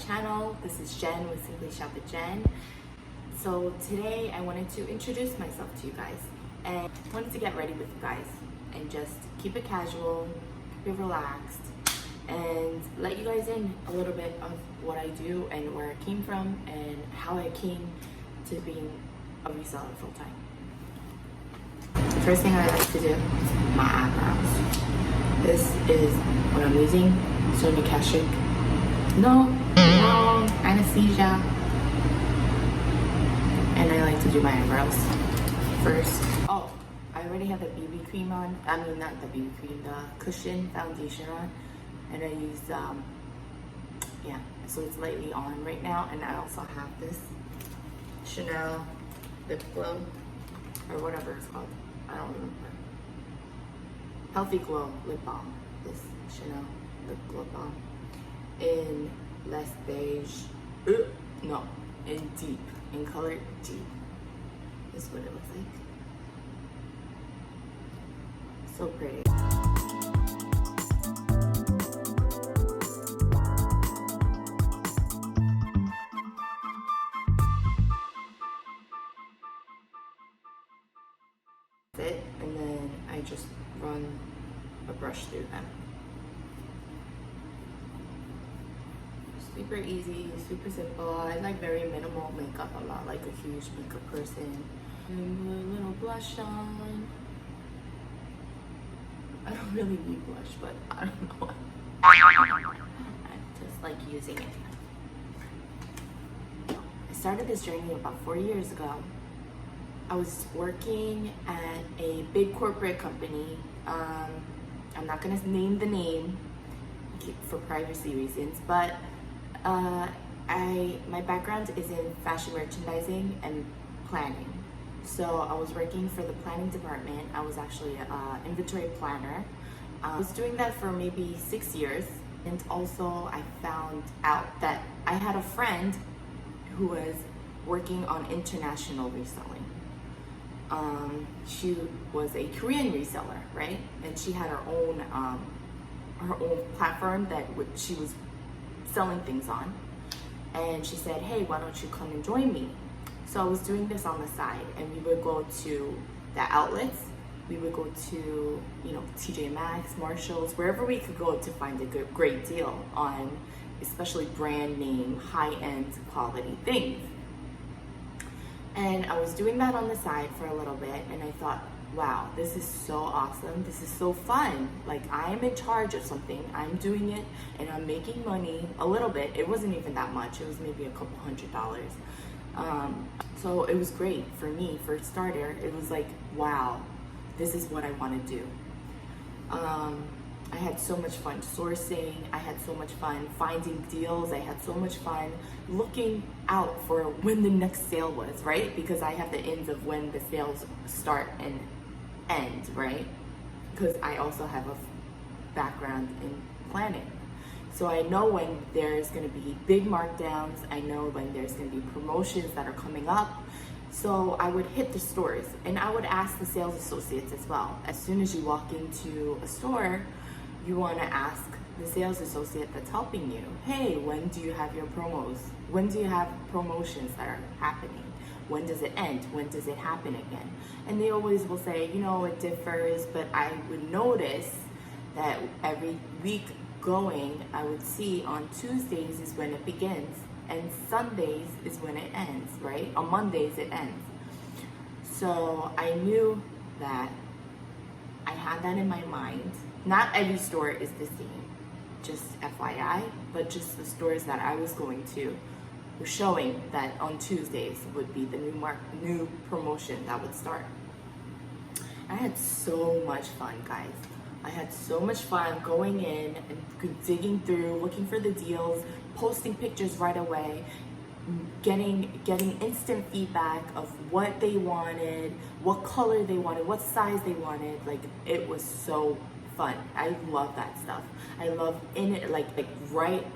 channel. This is Jen with Simply Shop with Jen. So today I wanted to introduce myself to you guys and wanted to get ready with you guys and just keep it casual, keep it relaxed, and let you guys in a little bit of what I do and where I came from and how I came to being a reseller full time. The first thing I like to do is my eyebrows. This is what I'm using, Sonia Kashuk. No, wrong, anesthesia. And I like to do my eyebrows first. Oh, I already have the BB cream on. I mean, not the BB cream, the cushion foundation on. And I use, yeah, so it's lightly on right now. And I also have this Chanel lip glow, or whatever it's called. I don't remember. Healthy Glow lip balm. This Chanel lip glow balm in less beige. No, in deep, in color deep. This is what it looks like. So pretty. It, and then I just run a brush through them. Super easy, super simple. I like very minimal makeup. I'm not like a huge makeup person. And a little blush on. I don't really need blush, but I don't know. I just like using it. I started this journey about 4 years ago. I was working at a big corporate company. I'm not gonna name the name for privacy reasons, but my background is in fashion merchandising and planning. So I was working for the planning department. I was actually an inventory planner. I was doing that for maybe 6 years. And also I found out that I had a friend who was working on international reselling. She was a Korean reseller, right? And she had her own platform that she was selling things on. And she said, hey, why don't you come and join me? So I was doing this on the side, and we would go to the outlets. We would go to, TJ Maxx, Marshalls, wherever we could go to find a great deal on especially brand name, high-end quality things. And I was doing that on the side for a little bit, and I thought, wow, this is so awesome. This is so fun. Like, I'm in charge of something. I'm doing it, and I'm making money a little bit. It wasn't even that much. It was maybe a couple $100. So it was great for me. For a starter, it was like, wow, this is what I want to do. I had so much fun sourcing. I had so much fun finding deals. I had so much fun looking out for when the next sale was, right? Because I have the ends of when the sales start and end, right? Because I also have a background in planning. So I know when there's going to be big markdowns. I know when there's going to be promotions that are coming up. So I would hit the stores, and I would ask the sales associates as well. As soon as you walk into a store, you want to ask the sales associate that's helping you, hey, when do you have your promos? When do you have promotions that are happening? When does it end? When does it happen again? And they always will say, it differs, but I would notice that every week going, I would see on Tuesdays is when it begins, and Sundays is when it ends, right? On Mondays it ends. So I knew that I had that in my mind. Not every store is the same, just FYI, but just the stores that I was going to were showing that on Tuesdays would be the new promotion that would start. I had so much fun, guys. I had so much fun going in and digging through, looking for the deals, posting pictures right away, getting instant feedback of what they wanted, what color they wanted, what size they wanted. Like, it was so fun. I love that stuff. I love in it, like right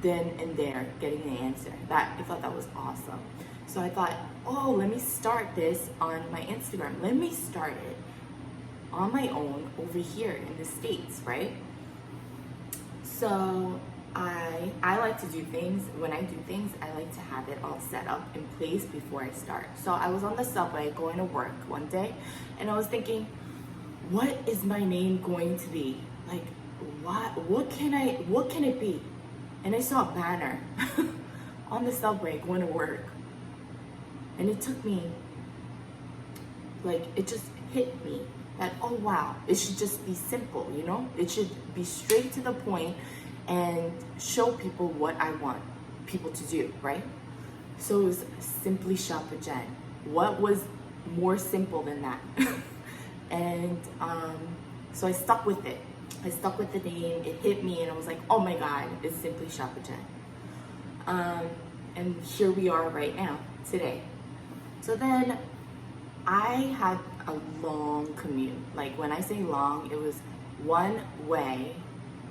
then and there, getting the answer. I thought that was awesome. So I thought, oh, let me start this on my Instagram. Let me start it on my own over here in the States, right? So I like to do things, when I do things, I like to have it all set up in place before I start. So I was on the subway going to work one day, and I was thinking, what is my name going to be? Like, what can it be? And I saw a banner on the subway going to work. And it took me, like, it just hit me that, oh wow, it should just be simple, you know? It should be straight to the point and show people what I want people to do, right? So it was Simply Shop with Jen. What was more simple than that? And so I stuck with it. I stuck with the name. It hit me, and I was like, oh my God, it's Simply Shop with Jen. And here we are right now, today. So then I had a long commute. Like, when I say long, it was one way,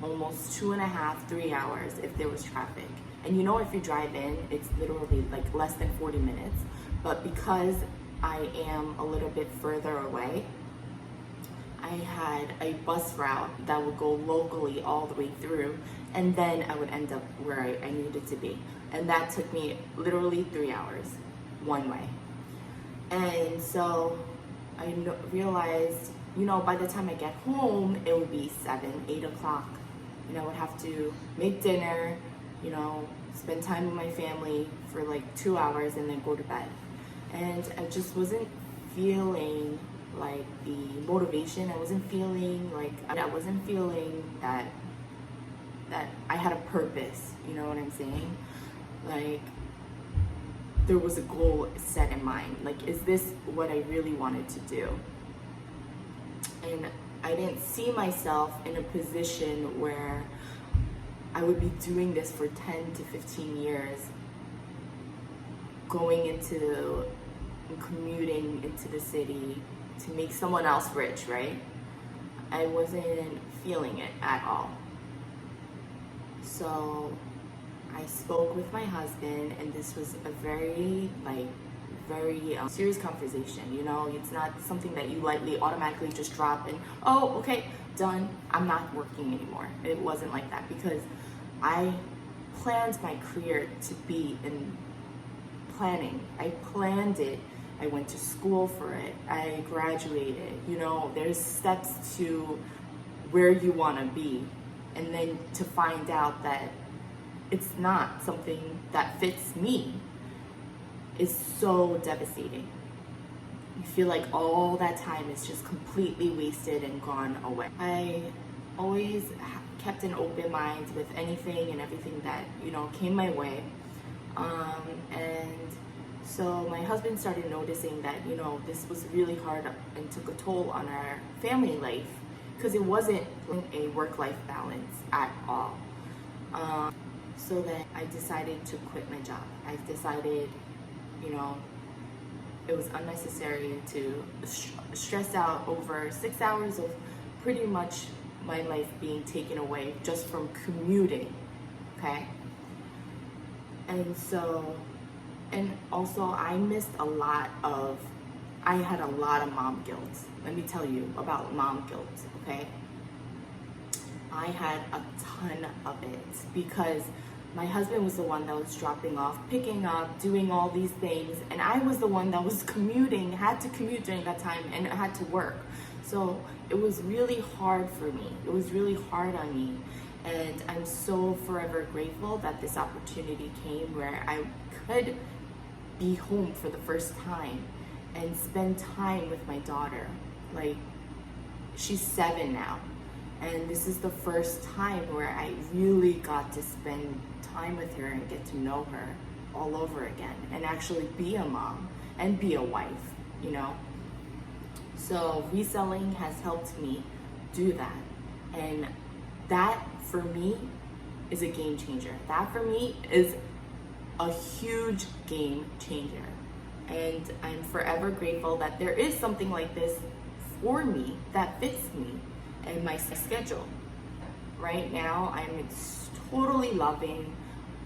almost 2.5, 3 hours if there was traffic. And you know, if you drive in, it's literally like less than 40 minutes. But because I am a little bit further away, I had a bus route that would go locally all the way through, and then I would end up where I needed to be. And that took me literally 3 hours one way. And so I realized, you know, by the time I get home, it would be 7, 8 o'clock. And I would have to make dinner, you know, spend time with my family for like 2 hours and then go to bed. And I just wasn't feeling like the motivation. I wasn't feeling that I had a purpose, you know what I'm saying? Like, there was a goal set in mind. Like, is this what I really wanted to do? And I didn't see myself in a position where I would be doing this for 10 to 15 years, going into and commuting into the city to make someone else rich, right? I wasn't feeling it at all. So I spoke with my husband, and this was a very serious conversation. You know, it's not something that you lightly automatically just drop and, oh, okay, done, I'm not working anymore. It wasn't like that, because I planned my career to be in planning. I planned it. I went to school for it. I graduated. You know, there's steps to where you want to be, and then to find out that it's not something that fits me is so devastating. You feel like all that time is just completely wasted and gone away. I always kept an open mind with anything and everything that, you know, came my way. And so my husband started noticing that, you know, this was really hard and took a toll on our family life, because it wasn't a work-life balance at all. So then I decided to quit my job. I decided, you know, it was unnecessary to stress out over 6 hours of pretty much my life being taken away just from commuting, okay? And so, and also I had a lot of mom guilt. Let me tell you about mom guilt, okay? I had a ton of it, because my husband was the one that was dropping off, picking up, doing all these things, and I was the one that was commuting, had to commute during that time, and had to work. So it was really hard for me. It was really hard on me. And I'm so forever grateful that this opportunity came where I could be home for the first time and spend time with my daughter. Like, she's 7 now. And this is the first time where I really got to spend time with her and get to know her all over again, and actually be a mom and be a wife, you know? So reselling has helped me do that. And that for me is a game changer. That for me is a huge game changer. And I'm forever grateful that there is something like this for me that fits me and my schedule. Right now, I'm totally loving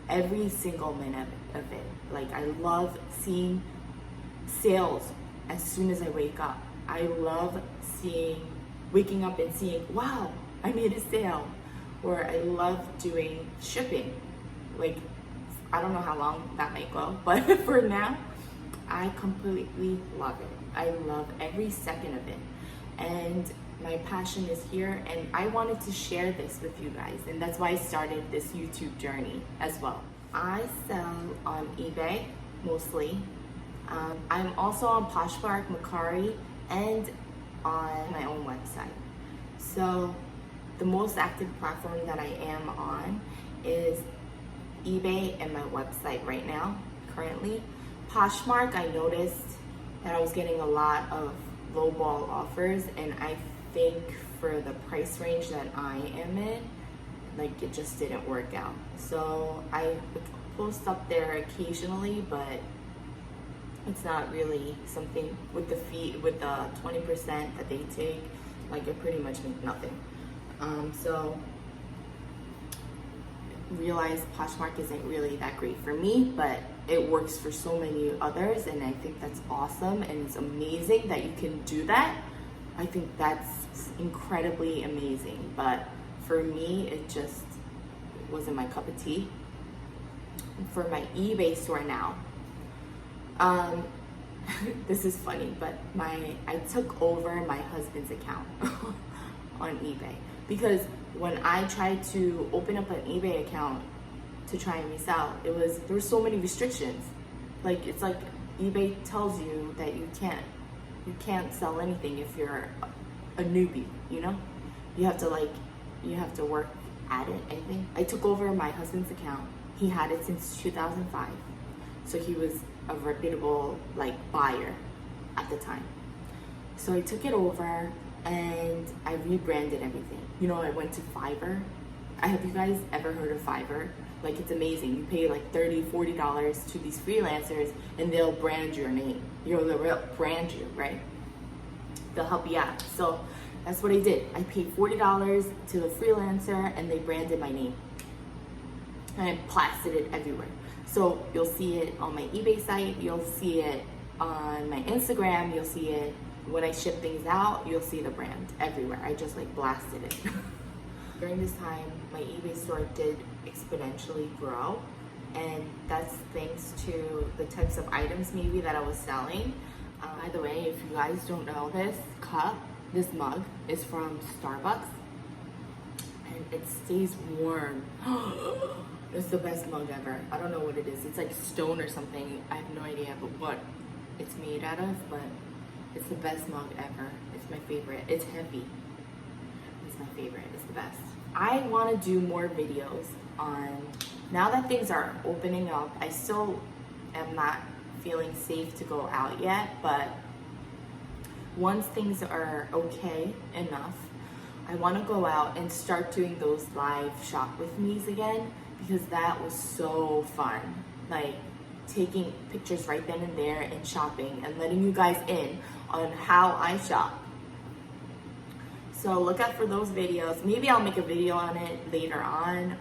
every single minute of it. Like, I love seeing sales as soon as I wake up. I love waking up and seeing, wow, I made a sale. or I love doing shipping. Like, I don't know how long that might go, but for now, I completely love it. I love every second of it. And my passion is here, and I wanted to share this with you guys, and that's why I started this YouTube journey as well. I sell on eBay mostly. I'm also on Poshmark, Mercari, and on my own website. So the most active platform that I am on is eBay and my website right now, currently. Poshmark, I noticed that I was getting a lot of lowball offers, and I think for the price range that I am in, like, it just didn't work out. So I post up there occasionally, but it's not really something with the fee, with the 20% that they take, like, it pretty much makes nothing. So realize Poshmark isn't really that great for me, but it works for so many others, and I think that's awesome, and it's amazing that you can do that. I think that's incredibly amazing, but for me, it just wasn't my cup of tea. For my eBay store now, this is funny, but I took over my husband's account on eBay, because when I tried to open up an eBay account to try and resell, there were so many restrictions. Like, it's like eBay tells you that you can't sell anything if you're a newbie, you know? You have to work at it, I think. I took over my husband's account. He had it since 2005. So he was a reputable, like, buyer at the time. So I took it over and I rebranded everything. You know, I went to Fiverr. Have you guys ever heard of Fiverr? Like, it's amazing. You pay like $30, $40 to these freelancers, and they'll brand your name. They'll brand you, right? They'll help you out. So that's what I did. I paid $40 to the freelancer, and they branded my name. And I plastered it everywhere. So you'll see it on my eBay site. You'll see it on my Instagram. You'll see it when I ship things out. You'll see the brand everywhere. I just like blasted it. During this time, my eBay store did exponentially grow, and that's thanks to the types of items maybe that I was selling. By the way, if you guys don't know, this mug is from Starbucks, and it stays warm. It's the best mug ever. I don't know what it is. It's like stone or something. I have no idea what it's made out of, but it's the best mug ever. It's my favorite. It's heavy. It's my favorite. It's the best. I want to do more videos on, now that things are opening up, I still am not feeling safe to go out yet, but once things are okay enough, I want to go out and start doing those live shop with me's again, because that was so fun. Like, taking pictures right then and there and shopping and letting you guys in on how I shop. So look out for those videos. Maybe I'll make a video on it later on,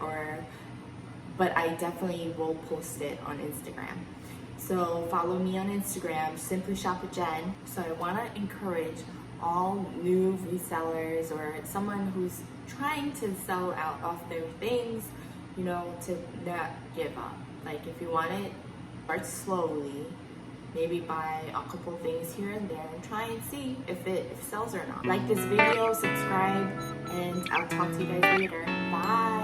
but I definitely will post it on Instagram. So follow me on Instagram, Simply Shop with Jen. So I want to encourage all new resellers or someone who's trying to sell out of their things, you know, to not give up. Like, if you want it, start slowly. Maybe buy a couple things here and there and try and see if it sells or not. Like this video, subscribe, and I'll talk to you guys later. Bye.